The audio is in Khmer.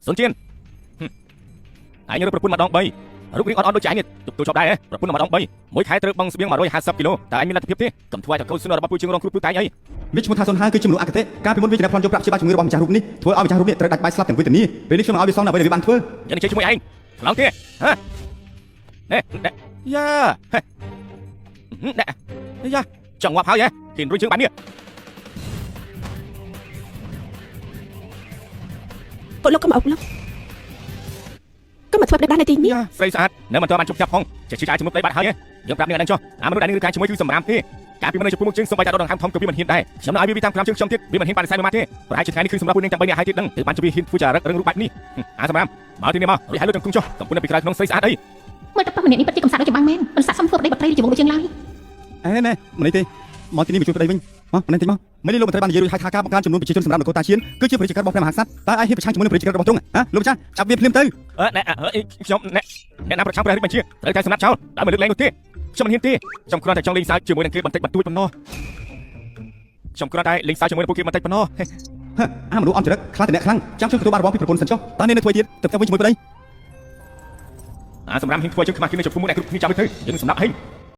សុនជៀនឯងរកប្រពន្ធម្ដង3រូបរាងអត់ដូចចាញ់នេះទទួលជាប់ដែរប្រពន្ធម្ដង3មួយខែត្រូវបង់ស្បៀង150គីឡូតែឯងមានលទ្ធភាពទេកុំធ្វើឲ្យកូនសុនរបស់ពូជាងរងគ្រោះព្រឹកតែអីវាឈ្មោះថាសុនហាគឺជាមនុស្សអកតេកាលពីមុនវាជាអ្នកប្លន់យកប្រាក់ព្យាបាលជំងឺរបស់ម្ចាស់រូបនេះធ្វើឲ្យម្ចាស់រូបនេះត្រូវដាច់បាយស្លាប់ទាំងវេទនាពេលនេះខ្ញុំឲ្យវាសងដើម្បីវាបានធ្វើយ៉ាងនេះជាមួយឯងឆ្លងទេហ៎ណែយ៉ាយ៉ាចង់ងាប់ហើយហ៎ហ៊ានរួចជើងបាននេះពួកលោកកុំអុកលោកកុំមកធ្វើផ្ដេសដាស់នៅទីនេះស្រីស្អាតនៅមិនទាន់បានជប់ចាប់ផងចេះជឿជំនួបដីបាត់ហើយយើងប្រាប់នឹងអានឹងចុះអាមនុស្សដែលនឹងការជាមួយគឺសម្រាប់ទេការពីមនុស្សចំពោះមុខជើងសូម្បីតែដកដង្ហើមធំក៏វាមិនហ៊ានដែរខ្ញុំនឹងឲ្យវាតាម5ជើងខ្ញុំទៀតវាមិនហ៊ានបានខ្សែមួយម៉ាត់ទេប្រហែលជាថ្ងៃនេះគឺសម្រាប់ពួកនាងទាំង3នាក់ហើយទៀតនឹងទើបបានជួយហ៊ានធ្វើចរិតរឹងរូបបែបនេះអាសម្រាប់មកទីនេះមករួចហើយលើទាំងគង់ចុះកំពុងនៅពីក្រៅក្នុងស្រីស្អាតអីមើលតែប៉ះម្នាក់នេះពិតជាកំសត់ដូចជាបាំងមែនមិនស័ក្តិសមធ្វើប្តីបត្រីជាមួយលោកជើងឡើយណែមិននេះទេមកទីនេះមកជួយប្តីវិញមកមិនតិចមកមិននេះលោកមន្ត្រីបាននិយាយរួចហើយថាការបង្កើនចំនួនប្រជាជនសម្រាប់នគរតាឈៀនគឺជាប្រជាជនរបស់ព្រះមហាក្សត្រតើអាចហ៊ានប្រឆាំងជាមួយនឹងប្រជាជនរបស់ទ្រង់ហ៎លោកម្ចាស់ចាប់វាភ្លាមទៅខ្ញុំអ្នកណាប្រឆាំងព្រះរាជបញ្ជាត្រូវតែសម្រាប់ចោលដល់មិនលើកលែងនោះទេខ្ញុំមិនហ៊ានទេខ្ញុំគ្រាន់តែចង់លេងសើចជាមួយនឹងគេបន្តិចបន្តួចប៉ុណ្ណោះខ្ញុំគ្រាន់តែលេងសើចជាមួយនឹងពួកគេបន្តិចប៉ុណ្ណោះអាមនុស្សអន់ចរិតខ្លាចតែអ្នកខ្លាំងចាំខ្ញុំទទួលបានរបងពីប្រពន្ធសិនចុះតើនេះនៅធ្វើទៀតទៅវិញជាមួយប្តីអាសម្រាប់ហ៊ានធ្វើជើងខ្មាស់គ្នានៅចំពោះមុខអ្នកគ្រប់គ្នាចាំទៅយើងសម្រាប់ហេ